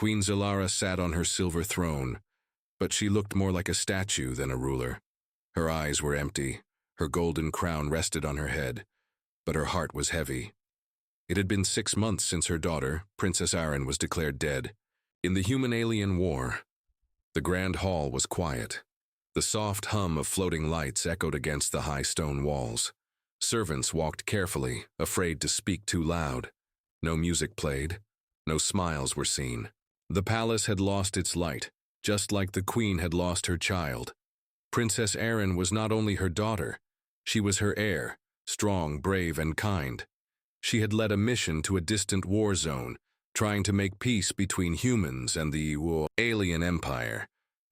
Queen Zilara sat on her silver throne, but she looked more like a statue than a ruler. Her eyes were empty, her golden crown rested on her head, but her heart was heavy. It had been 6 months since her daughter, Princess Arryn, was declared dead. In the human-alien war, the grand hall was quiet. The soft hum of floating lights echoed against the high stone walls. Servants walked carefully, afraid to speak too loud. No music played, no smiles were seen. The palace had lost its light, just like the queen had lost her child. Princess Arryn was not only her daughter, she was her heir, strong, brave, and kind. She had led a mission to a distant war zone, trying to make peace between humans and the alien empire.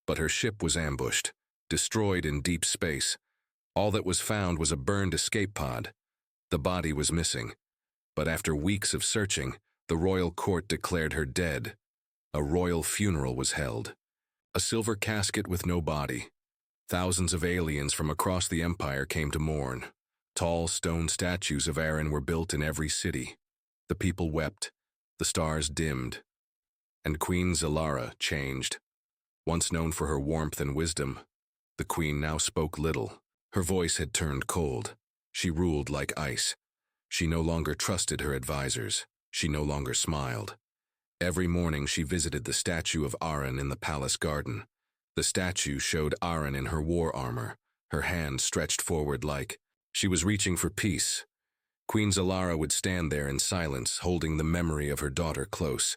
But her ship was ambushed, destroyed in deep space. All that was found was a burned escape pod. The body was missing, but after weeks of searching, the royal court declared her dead. A royal funeral was held. A silver casket with no body. Thousands of aliens from across the empire came to mourn. Tall stone statues of Arryn were built in every city. The people wept, the stars dimmed, and Queen Zilara changed. Once known for her warmth and wisdom, the queen now spoke little. Her voice had turned cold. She ruled like ice. She no longer trusted her advisors. She no longer smiled. Every morning she visited the statue of Arryn in the palace garden. The statue showed Arryn in her war armor, her hand stretched forward like she was reaching for peace. Queen Zilara would stand there in silence, holding the memory of her daughter close,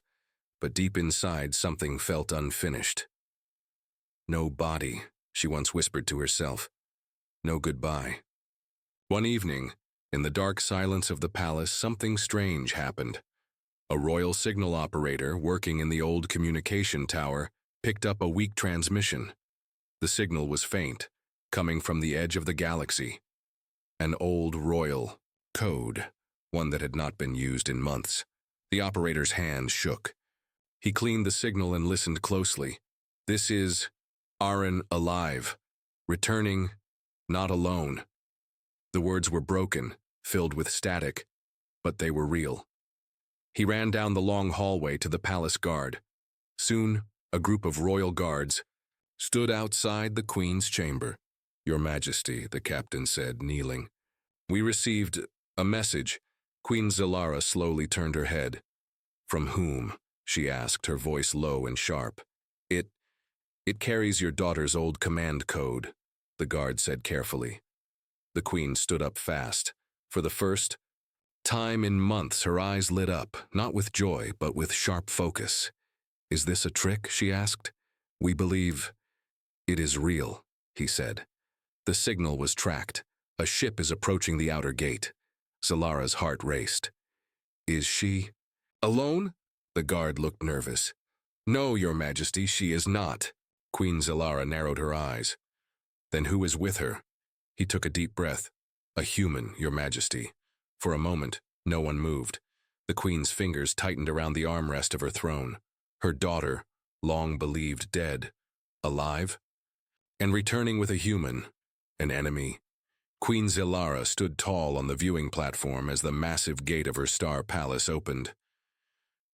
but deep inside something felt unfinished. No body, she once whispered to herself. No goodbye. One evening, in the dark silence of the palace, something strange happened. A royal signal operator working in the old communication tower picked up a weak transmission. The signal was faint, coming from the edge of the galaxy. An old royal code, one that had not been used in months. The operator's hand shook. He cleaned the signal and listened closely. This is Arryn alive, returning, not alone. The words were broken, filled with static, but they were real. He ran down the long hallway to the palace guard. Soon, a group of royal guards stood outside the queen's chamber. Your Majesty, the captain said, kneeling. We received a message. Queen Zilara slowly turned her head. From whom? She asked, her voice low and sharp. It carries your daughter's old command code, the guard said carefully. The queen stood up fast. For the first time in months, her eyes lit up, not with joy, but with sharp focus. Is this a trick? She asked. We believe it is real, he said. The signal was tracked. A ship is approaching the outer gate. Zilara's heart raced. Is she alone? The guard looked nervous. No, Your Majesty, she is not. Queen Zilara narrowed her eyes. Then who is with her? He took a deep breath. A human, Your Majesty. For a moment, no one moved. The queen's fingers tightened around the armrest of her throne. Her daughter, long believed dead, alive, and returning with a human, an enemy. Queen Zilara stood tall on the viewing platform as the massive gate of her star palace opened.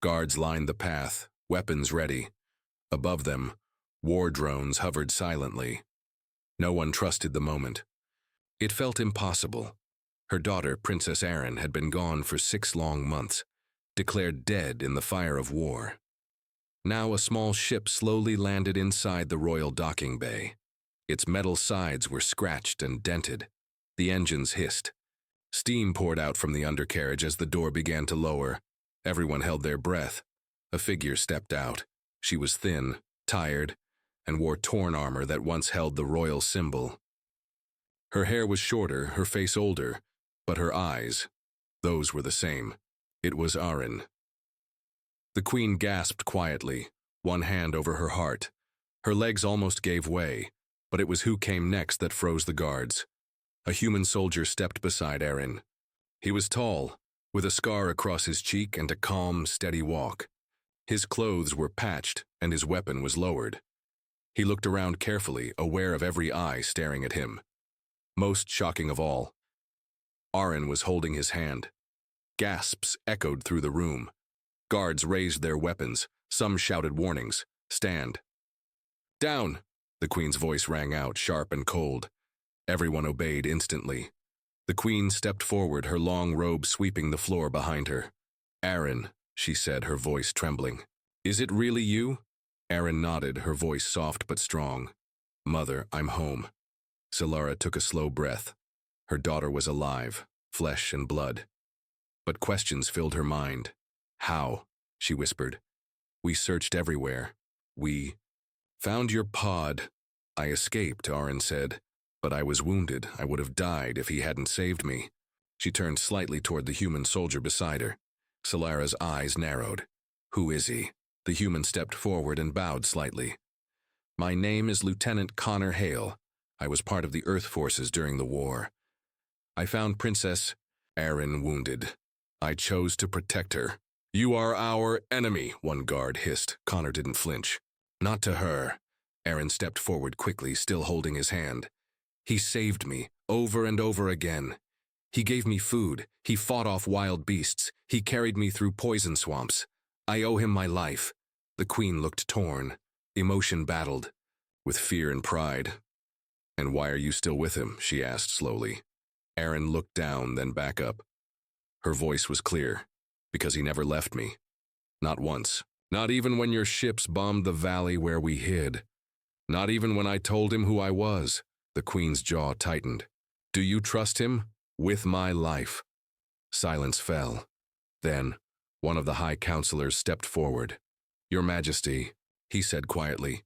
Guards lined the path, weapons ready. Above them, war drones hovered silently. No one trusted the moment. It felt impossible. Her daughter, Princess Arryn, had been gone for 6 long months, declared dead in the fire of war. Now a small ship slowly landed inside the royal docking bay. Its metal sides were scratched and dented. The engines hissed. Steam poured out from the undercarriage as the door began to lower. Everyone held their breath. A figure stepped out. She was thin, tired, and wore torn armor that once held the royal symbol. Her hair was shorter, her face older, but her eyes, those were the same. It was Arryn. The queen gasped quietly, one hand over her heart. Her legs almost gave way, but it was who came next that froze the guards. A human soldier stepped beside Arryn. He was tall, with a scar across his cheek and a calm, steady walk. His clothes were patched, and his weapon was lowered. He looked around carefully, aware of every eye staring at him. Most shocking of all, Arryn was holding his hand. Gasps echoed through the room. Guards raised their weapons, Some shouted warnings. Stand. Down! The queen's voice rang out, sharp and cold. Everyone obeyed instantly. The queen stepped forward, her long robe sweeping the floor behind her. Aaron, she said, her voice trembling. Is it really you? Aaron nodded, her voice soft but strong. Mother, I'm home. Solara took a slow breath. Her daughter was alive, flesh and blood. But questions filled her mind. How? She whispered. We searched everywhere. We found your pod. I escaped, Aaron said. But I was wounded. I would have died if he hadn't saved me. She turned slightly toward the human soldier beside her. Solara's eyes narrowed. Who is he? The human stepped forward and bowed slightly. My name is Lieutenant Connor Hale. I was part of the Earth forces during the war. I found Princess Aaron wounded. I chose to protect her. You are our enemy, one guard hissed. Connor didn't flinch. Not to her. Aaron stepped forward quickly, still holding his hand. He saved me, over and over again. He gave me food. He fought off wild beasts. He carried me through poison swamps. I owe him my life. The queen looked torn. Emotion battled, with fear and pride. And why are you still with him? She asked slowly. Aaron looked down, then back up. Her voice was clear. Because he never left me. Not once. Not even when your ships bombed the valley where we hid. Not even when I told him who I was. The queen's jaw tightened. Do you trust him? With my life. Silence fell. Then, one of the high counselors stepped forward. Your Majesty, he said quietly,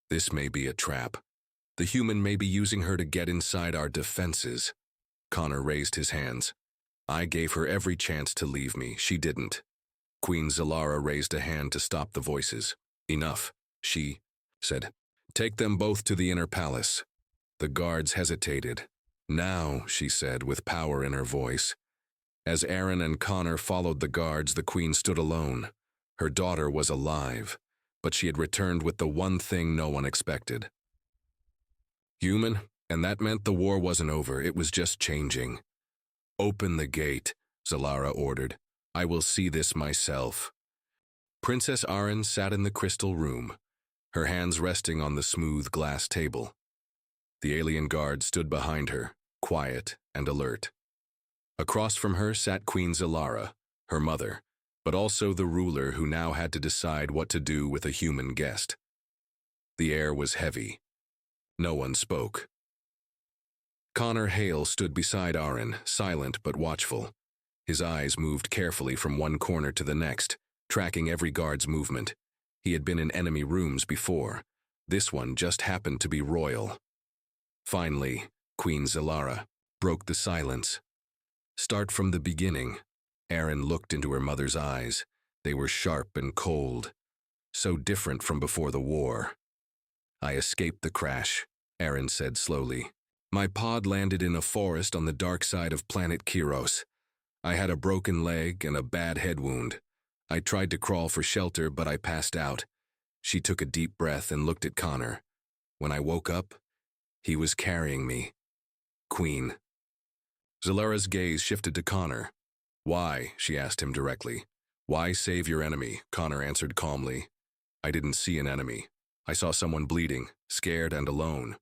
this may be a trap. The human may be using her to get inside our defenses. Connor raised his hands. I gave her every chance to leave me. She didn't. Queen Solara raised a hand to stop the voices. Enough, she said. Take them both to the inner palace. The guards hesitated. Now, she said, with power in her voice. As Aaron and Connor followed the guards, the queen stood alone. Her daughter was alive, but she had returned with the one thing no one expected. Human, and that meant the war wasn't over, it was just changing. Open the gate, Solara ordered. I will see this myself. Princess Aaron sat in the crystal room, her hands resting on the smooth glass table. The alien guard stood behind her, quiet and alert. Across from her sat Queen Solara, her mother, but also the ruler who now had to decide what to do with a human guest. The air was heavy. No one spoke. Connor Hale stood beside Aaron, silent but watchful. His eyes moved carefully from one corner to the next, tracking every guard's movement. He had been in enemy rooms before. This one just happened to be royal. Finally, Queen Solara broke the silence. Start from the beginning. Aaron looked into her mother's eyes. They were sharp and cold, so different from before the war. I escaped the crash, Aaron said slowly. My pod landed in a forest on the dark side of planet Kiros. I had a broken leg and a bad head wound. I tried to crawl for shelter, but I passed out. She took a deep breath and looked at Connor. When I woke up, he was carrying me. Queen. Solara's gaze shifted to Connor. Why? She asked him directly. Why save your enemy? Connor answered calmly. I didn't see an enemy. I saw someone bleeding, scared and alone.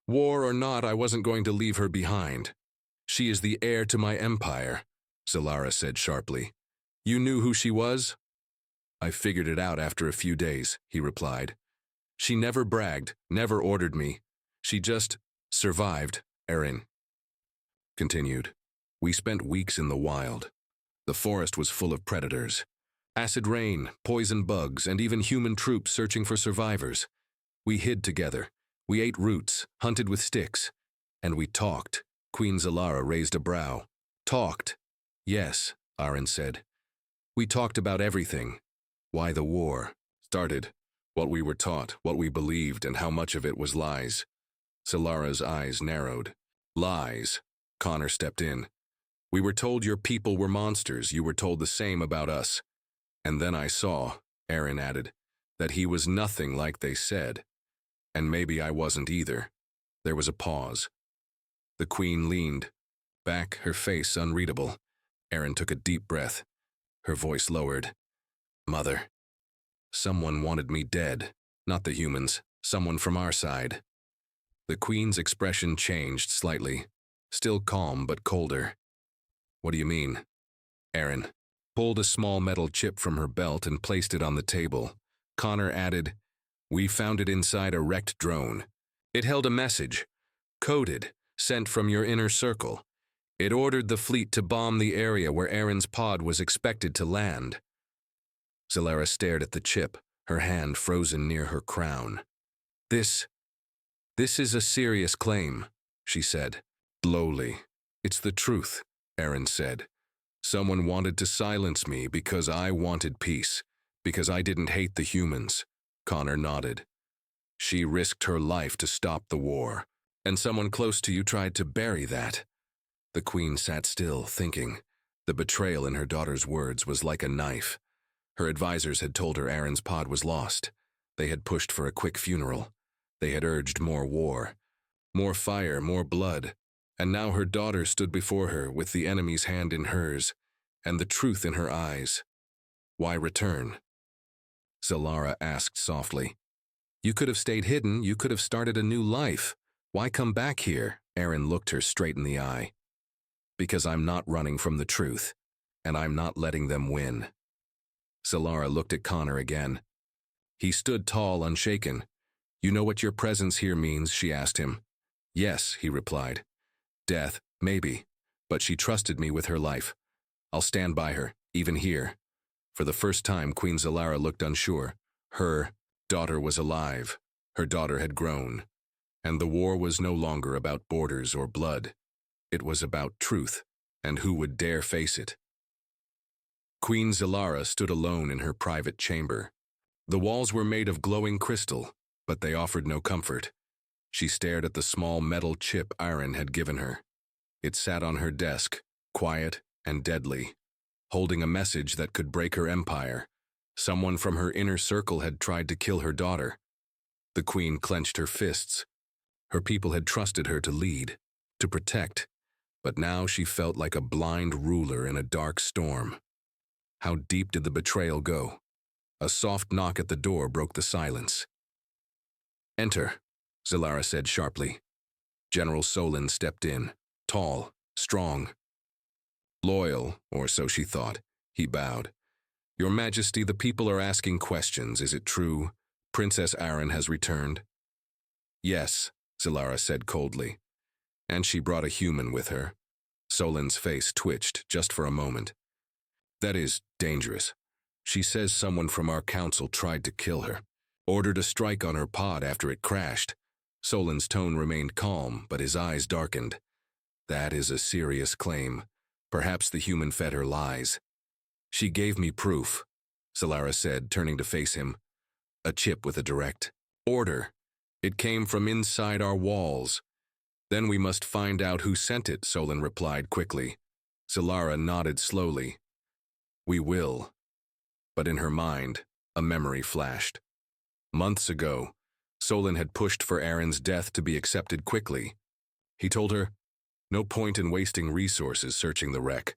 War or not, I wasn't going to leave her behind. She is the heir to my empire, Solara said sharply. You knew who she was? I figured it out after a few days, he replied. She never bragged, never ordered me. She just survived, Aaron continued. We spent weeks in the wild. The forest was full of predators. Acid rain, poison bugs, and even human troops searching for survivors. We hid together. We ate roots, hunted with sticks. And we talked. Queen Solara raised a brow. Talked. Yes, Aaron said. We talked about everything. Why the war started, what we were taught, what we believed, and how much of it was lies. Solara's eyes narrowed. Lies. Connor stepped in. We were told your people were monsters. You were told the same about us. And then I saw, Aaron added, that he was nothing like they said. And maybe I wasn't either. There was a pause. The queen leaned back, her face unreadable. Aaron took a deep breath. Her voice lowered. Mother. Someone wanted me dead. Not the humans. Someone from our side. The Queen's expression changed slightly. Still calm, but colder. What do you mean? Aaron pulled a small metal chip from her belt and placed it on the table. Connor added, "We found it inside a wrecked drone. It held a message, coded, sent from your inner circle. It ordered the fleet to bomb the area where Aaron's pod was expected to land." Zalara stared at the chip, her hand frozen near her crown. This is a serious claim," she said. Slowly. "It's the truth," Aaron said. "Someone wanted to silence me because I wanted peace, because I didn't hate the humans." Connor nodded. "She risked her life to stop the war, and someone close to you tried to bury that." The Queen sat still, thinking. The betrayal in her daughter's words was like a knife. Her advisors had told her Aaron's pod was lost. They had pushed for a quick funeral. They had urged more war, more fire, more blood. And now her daughter stood before her with the enemy's hand in hers, and the truth in her eyes. "Why return?" Zalara asked softly. "You could have stayed hidden, you could have started a new life. Why come back here?" Aaron looked her straight in the eye. "Because I'm not running from the truth, and I'm not letting them win." Zalara looked at Connor again. He stood tall, unshaken. "You know what your presence here means?" she asked him. "Yes," he replied. "Death, maybe, but she trusted me with her life. I'll stand by her, even here." For the first time, Queen Zalara looked unsure. Her daughter was alive. Her daughter had grown. And the war was no longer about borders or blood. It was about truth, and who would dare face it. Queen Zalara stood alone in her private chamber. The walls were made of glowing crystal, but they offered no comfort. She stared at the small metal chip Aaron had given her. It sat on her desk, quiet and deadly, holding a message that could break her empire. Someone from her inner circle had tried to kill her daughter. The Queen clenched her fists. Her people had trusted her to lead, to protect, but now she felt like a blind ruler in a dark storm. How deep did the betrayal go? A soft knock at the door broke the silence. "Enter," Zalara said sharply. General Solon stepped in, tall, strong. Loyal, or so she thought. He bowed. "Your Majesty, the people are asking questions. Is it true? Princess Aaron has returned?" "Yes," Zalara said coldly. "And she brought a human with her." Solon's face twitched just for a moment. "That is dangerous. She says someone from our council tried to kill her, ordered a strike on her pod after it crashed." Solon's tone remained calm, but his eyes darkened. "That is a serious claim. Perhaps the human fed her lies." "She gave me proof," Zalara said, turning to face him. "A chip with a direct order. It came from inside our walls." "Then we must find out who sent it," Solon replied quickly. Zalara nodded slowly. "We will." But in her mind, a memory flashed. Months ago, Solon had pushed for Aaron's death to be accepted quickly. He told her, "No point in wasting resources searching the wreck.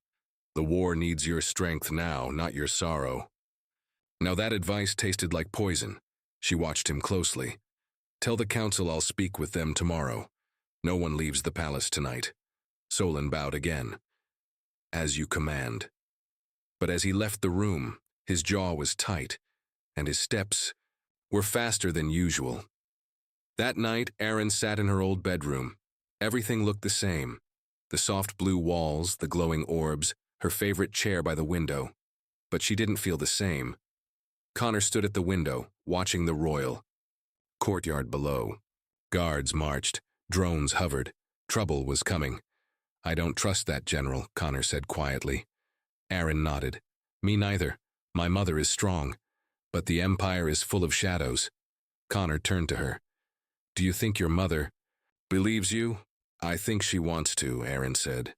The war needs your strength now, not your sorrow." Now that advice tasted like poison. She watched him closely. "Tell the council I'll speak with them tomorrow. No one leaves the palace tonight." Solon bowed again. "As you command." But as he left the room, his jaw was tight, and his steps were faster than usual. That night, Aaron sat in her old bedroom. Everything looked the same. The soft blue walls, the glowing orbs, her favorite chair by the window. But she didn't feel the same. Connor stood at the window, watching the royal courtyard below. Guards marched, drones hovered. Trouble was coming. "I don't trust that, General," Connor said quietly. Aaron nodded. "Me neither. My mother is strong. But the Empire is full of shadows." Connor turned to her. "Do you think your mother believes you?" "I think she wants to," Aaron said.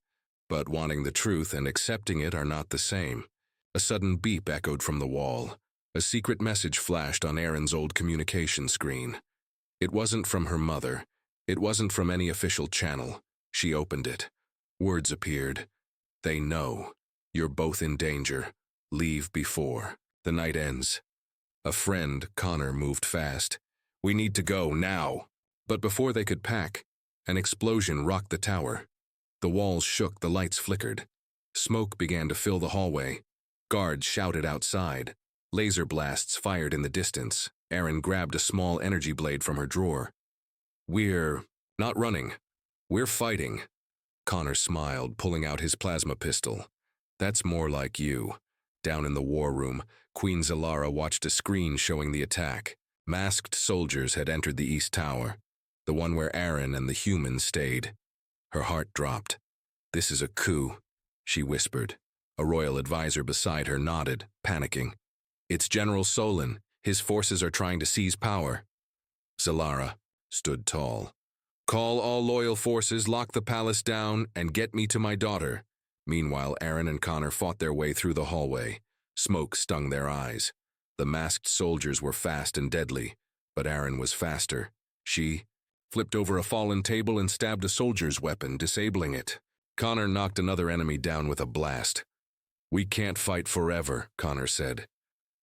"But wanting the truth and accepting it are not the same." A sudden beep echoed from the wall. A secret message flashed on Aaron's old communication screen. It wasn't from her mother. It wasn't from any official channel. She opened it. Words appeared. "They know. You're both in danger. Leave before the night ends." A friend, Connor, moved fast. We need to go, now. But before they could pack, an explosion rocked the tower. The walls shook, the lights flickered. Smoke began to fill the hallway. Guards shouted outside. Laser blasts fired in the distance. Erin grabbed a small energy blade from her drawer. We're not running. We're fighting. Connor smiled, pulling out his plasma pistol. That's more like you. Down in the war room, Queen Zalara watched a screen showing the attack. Masked soldiers had entered the East Tower, the one where Erin and the humans stayed. Her heart dropped. This is a coup, she whispered. A royal advisor beside her nodded, panicking. It's General Solon. His forces are trying to seize power. Zalara stood tall. Call all loyal forces, lock the palace down, and get me to my daughter. Meanwhile, Erin and Connor fought their way through the hallway. Smoke stung their eyes. The masked soldiers were fast and deadly, but Erin was faster. She flipped over a fallen table and stabbed a soldier's weapon, disabling it. Connor knocked another enemy down with a blast. We can't fight forever, Connor said.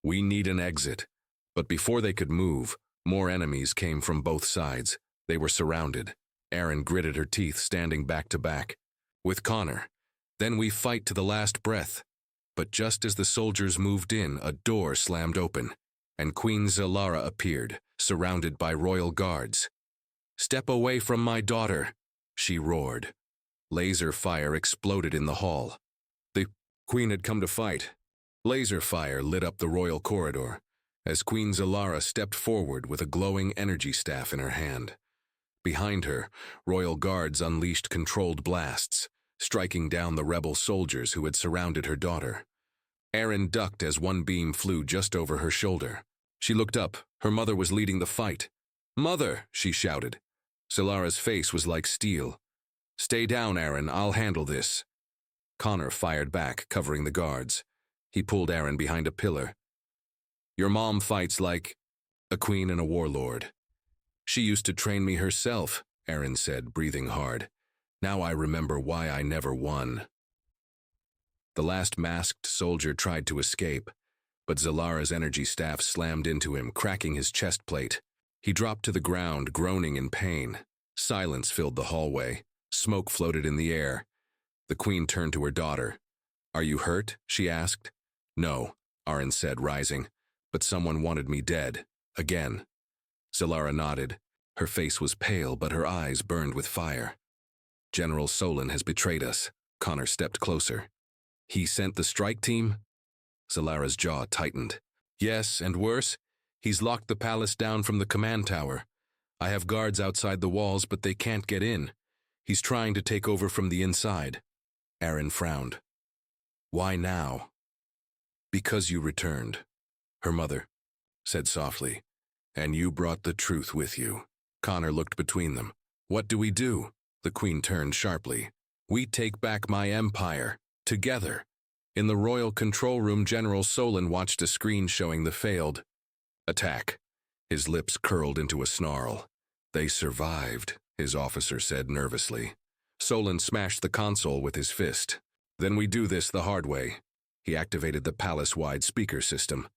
We need an exit. But before they could move, more enemies came from both sides. They were surrounded. Erin gritted her teeth, standing back to back. With Connor. Then we fight to the last breath. But just as the soldiers moved in, a door slammed open, and Queen Zalara appeared, surrounded by royal guards. Step away from my daughter, she roared. Laser fire exploded in the hall. The Queen had come to fight. Laser fire lit up the royal corridor, as Queen Zalara stepped forward with a glowing energy staff in her hand. Behind her, royal guards unleashed controlled blasts, striking down the rebel soldiers who had surrounded her daughter. Erin ducked as one beam flew just over her shoulder. She looked up. Her mother was leading the fight. Mother, she shouted. Zalara's face was like steel. Stay down, Erin. I'll handle this. Connor fired back, covering the guards. He pulled Erin behind a pillar. Your mom fights like a queen and a warlord. She used to train me herself, Erin said, breathing hard. Now I remember why I never won. The last masked soldier tried to escape, but Zalara's energy staff slammed into him, cracking his chest plate. He dropped to the ground, groaning in pain. Silence filled the hallway. Smoke floated in the air. The queen turned to her daughter. Are you hurt? She asked. No, Erin said, rising, but someone wanted me dead. Again. Zalara nodded. Her face was pale, but her eyes burned with fire. General Solon has betrayed us. Connor stepped closer. He sent the strike team? Zalara's jaw tightened. Yes, and worse, he's locked the palace down from the command tower. I have guards outside the walls, but they can't get in. He's trying to take over from the inside. Erin frowned. Why now? Because you returned, her mother said softly. And you brought the truth with you. Connor looked between them. What do we do? The queen turned sharply. We take back my empire. Together. In the royal control room, General Solon watched a screen showing the failed attack. His lips curled into a snarl. They survived, his officer said nervously. Solon smashed the console with his fist. Then we do this the hard way. He activated the palace-wide speaker system.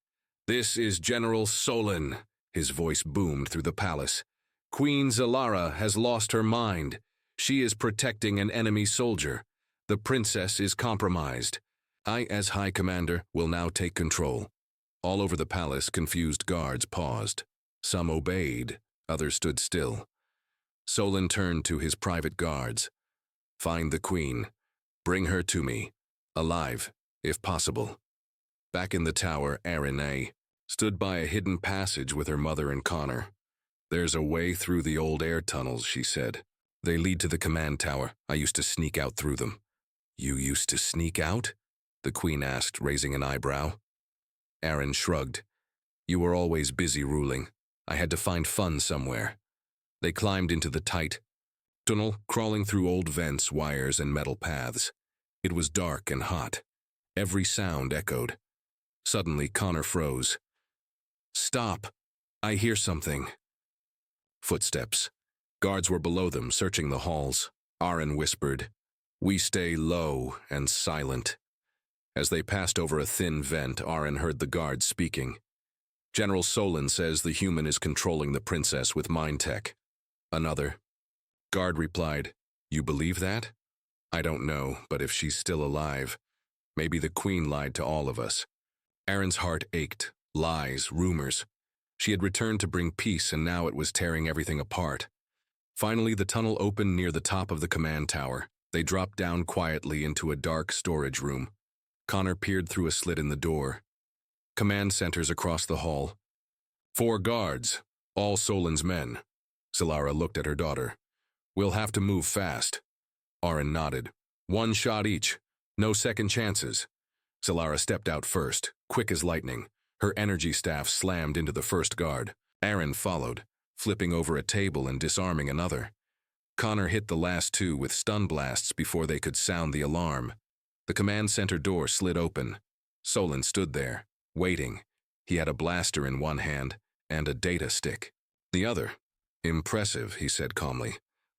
This is General Solon. His voice boomed through the palace. Queen Zalara has lost her mind. She is protecting an enemy soldier. The princess is compromised. I, as High Commander, will now take control. All over the palace, confused guards paused. Some obeyed, others stood still. Solon turned to his private guards. Find the queen. Bring her to me. Alive, if possible. Back in the tower, Erin stood by a hidden passage with her mother and Connor. There's a way through the old air tunnels, she said. They lead to the command tower. I used to sneak out through them. You used to sneak out? The queen asked, raising an eyebrow. Erin shrugged. You were always busy ruling. I had to find fun somewhere. They climbed into the tight tunnel, crawling through old vents, wires, and metal paths. It was dark and hot. Every sound echoed. Suddenly, Connor froze. Stop! I hear something. Footsteps. Guards were below them, searching the halls. Erin whispered, We stay low and silent. As they passed over a thin vent, Erin heard the guards speaking. General Solon says the human is controlling the princess with mind tech. Another. Guard replied, You believe that? I don't know, but if she's still alive, maybe the queen lied to all of us. Aaron's heart ached. Lies, rumors. She had returned to bring peace, and now it was tearing everything apart. Finally, the tunnel opened near the top of the command tower. They dropped down quietly into a dark storage room. Connor peered through a slit in the door. Command centers across the hall. 4 guards, all Solon's men. Solara looked at her daughter. We'll have to move fast. Aaron nodded. 1 shot each. No second chances. Solara stepped out first, quick as lightning. Her energy staff slammed into the first guard. Aaron followed, flipping over a table and disarming another. Connor hit the last 2 with stun blasts before they could sound the alarm. The command center door slid open. Solon stood there, waiting. He had a blaster in one hand and a data stick. The other. Impressive, he said calmly.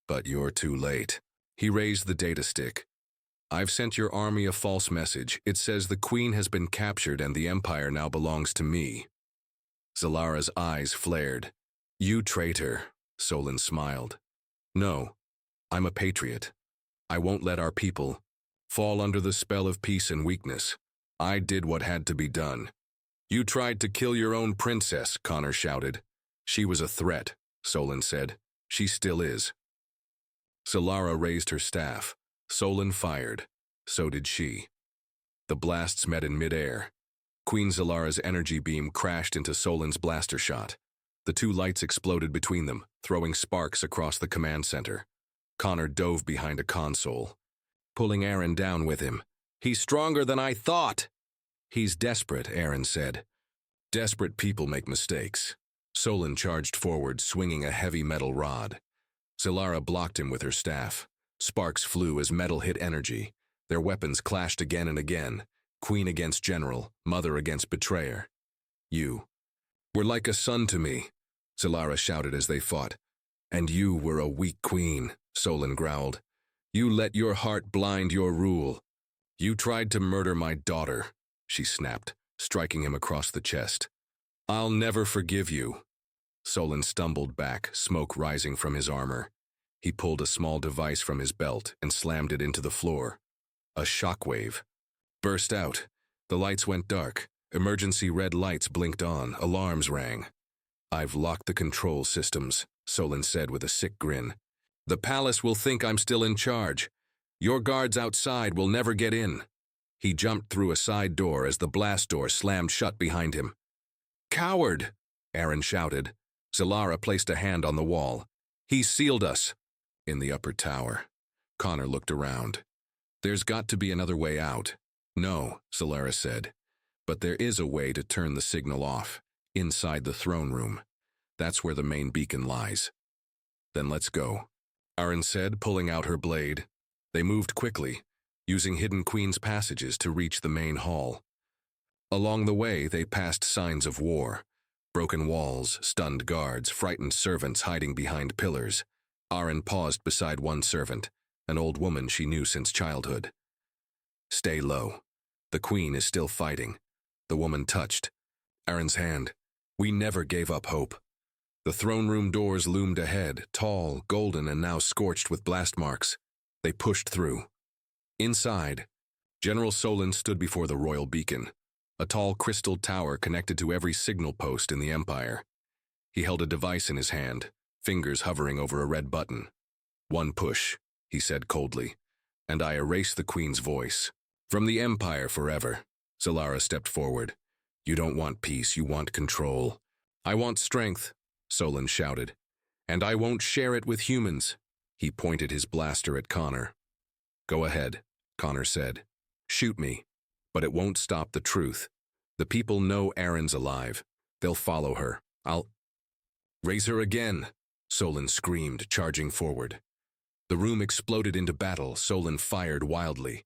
But you're too late. He raised the data stick. I've sent your army a false message. It says the queen has been captured and the empire now belongs to me. Zalara's eyes flared. You traitor, Solon smiled. No, I'm a patriot. I won't let our people fall under the spell of peace and weakness. I did what had to be done. You tried to kill your own princess, Connor shouted. She was a threat, Solon said. She still is. Solara raised her staff. Solon fired. So did she. The blasts met in midair. Queen Zalara's energy beam crashed into Solon's blaster shot. The 2 lights exploded between them, throwing sparks across the command center. Connor dove behind a console, pulling Aaron down with him. He's stronger than I thought. He's desperate, Aaron said. Desperate people make mistakes. Solon charged forward, swinging a heavy metal rod. Solara blocked him with her staff. Sparks flew as metal hit energy. Their weapons clashed again and again. Queen against general, mother against betrayer. You were like a son to me, Solara shouted as they fought. And you were a weak queen, Solon growled. You let your heart blind your rule. You tried to murder my daughter, she snapped, striking him across the chest. I'll never forgive you. Solon stumbled back, smoke rising from his armor. He pulled a small device from his belt and slammed it into the floor. A shockwave burst out. The lights went dark. Emergency red lights blinked on. Alarms rang. I've locked the control systems, Solon said with a sick grin. The palace will think I'm still in charge. Your guards outside will never get in. He jumped through a side door as the blast door slammed shut behind him. Coward, Aaron shouted. Solara placed a hand on the wall. He sealed us. In the upper tower. Connor looked around. There's got to be another way out. No, Solara said. But there is a way to turn the signal off, inside the throne room. That's where the main beacon lies. Then let's go, Aaron said, pulling out her blade. They moved quickly, using hidden queen's passages to reach the main hall. Along the way, they passed signs of war. Broken walls, stunned guards, frightened servants hiding behind pillars. Aaron paused beside one servant, an old woman she knew since childhood. Stay low. The queen is still fighting. The woman touched Aaron's hand. We never gave up hope. The throne room doors loomed ahead, tall, golden, and now scorched with blast marks. They pushed through. Inside, General Solon stood before the royal beacon, a tall crystal tower connected to every signal post in the empire. He held a device in his hand, fingers hovering over a red button. One push, he said coldly, and I erased the queen's voice. From the empire forever. Solara stepped forward. You don't want peace, you want control. I want strength, Solon shouted. And I won't share it with humans. He pointed his blaster at Connor. Go ahead, Connor said. Shoot me, but it won't stop the truth. The people know Aaron's alive. They'll follow her. I'll raise her again, Solon screamed, charging forward. The room exploded into battle. Solon fired wildly.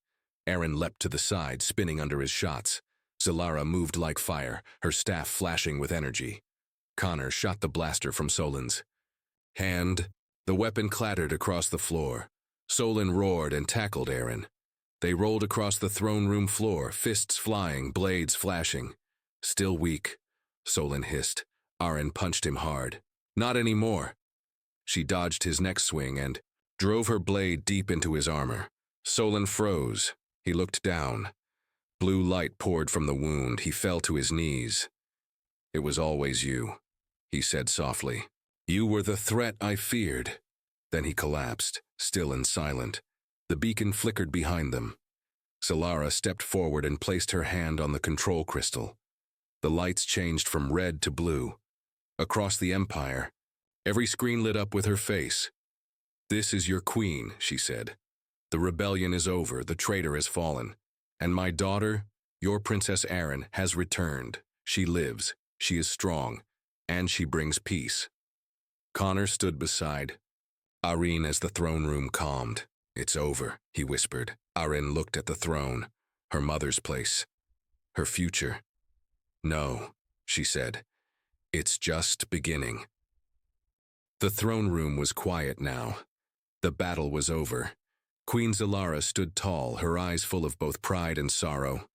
Aaron leapt to the side, spinning under his shots. Solara moved like fire, her staff flashing with energy. Connor shot the blaster from Solon's hand. The weapon clattered across the floor. Solon roared and tackled Aaron. They rolled across the throne room floor, fists flying, blades flashing. Still weak, Solon hissed. Aren punched him hard. Not anymore. She dodged his next swing and drove her blade deep into his armor. Solon froze. He looked down. Blue light poured from the wound. He fell to his knees. It was always you, he said softly. You were the threat I feared. Then he collapsed, still and silent. The beacon flickered behind them. Solara stepped forward and placed her hand on the control crystal. The lights changed from red to blue. Across the Empire, every screen lit up with her face. This is your queen, she said. The rebellion is over, the traitor has fallen. And my daughter, your Princess Aren, has returned. She lives, she is strong, and she brings peace. Connor stood beside Aren as the throne room calmed. It's over, he whispered. Aren looked at the throne, her mother's place, her future. No, she said. It's just beginning. The throne room was quiet now. The battle was over. Queen Solara stood tall, her eyes full of both pride and sorrow.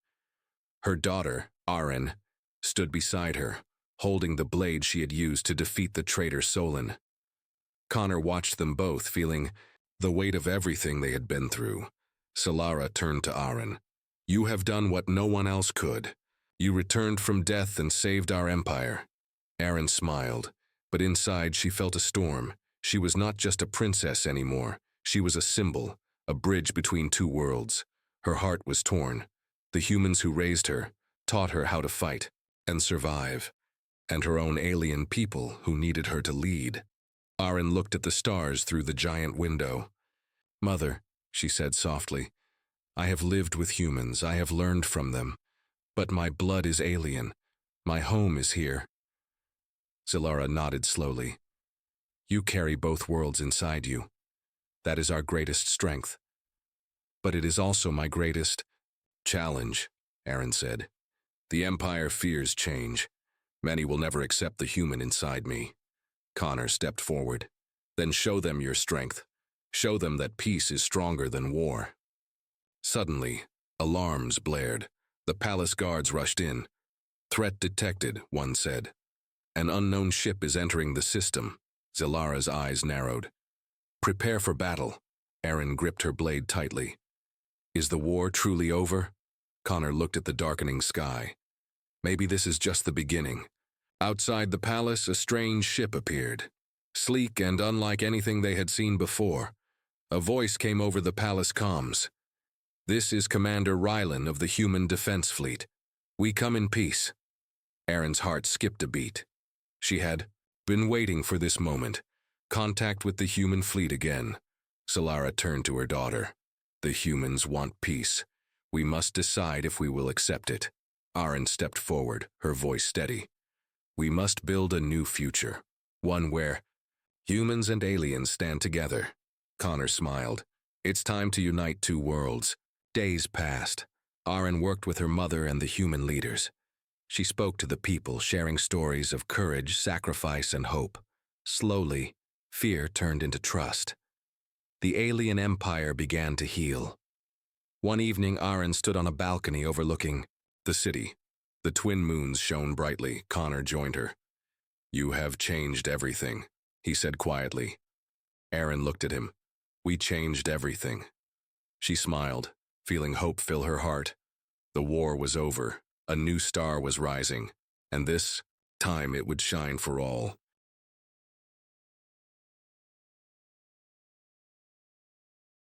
Her daughter, Aren, stood beside her, holding the blade she had used to defeat the traitor Solon. Connor watched them both, feeling the weight of everything they had been through. Solara turned to Aren. You have done what no one else could. You returned from death and saved our empire. Aren smiled, but inside she felt a storm. She was not just a princess anymore. She was a symbol, a bridge between two worlds. Her heart was torn. The humans who raised her taught her how to fight and survive, and her own alien people who needed her to lead. Aren looked at the stars through the giant window. Mother, she said softly, I have lived with humans, I have learned from them, but my blood is alien. My home is here. Solara nodded slowly. You carry both worlds inside you. That is our greatest strength. But it is also my greatest challenge, Aren said. The Empire fears change. Many will never accept the human inside me. Connor stepped forward. Then show them your strength. Show them that peace is stronger than war. Suddenly, alarms blared. The palace guards rushed in. Threat detected, one said. An unknown ship is entering the system. Zalara's eyes narrowed. Prepare for battle. Aren gripped her blade tightly. Is the war truly over? Connor looked at the darkening sky. Maybe this is just the beginning. Outside the palace, a strange ship appeared. Sleek and unlike anything they had seen before. A voice came over the palace comms. This is Commander Rylan of the Human Defense Fleet. We come in peace. Aren's heart skipped a beat. She had been waiting for this moment. Contact with the human fleet again. Solara turned to her daughter. The humans want peace. We must decide if we will accept it. Aren stepped forward, her voice steady. We must build a new future. One where humans and aliens stand together. Connor smiled. It's time to unite two worlds. Days passed. Aren worked with her mother and the human leaders. She spoke to the people, sharing stories of courage, sacrifice, and hope. Slowly, fear turned into trust. The alien empire began to heal. One evening, Aren stood on a balcony overlooking the city. The twin moons shone brightly. Connor joined her. You have changed everything, he said quietly. Aren looked at him. We changed everything. She smiled, feeling hope fill her heart. The war was over. A new star was rising, and this time it would shine for all.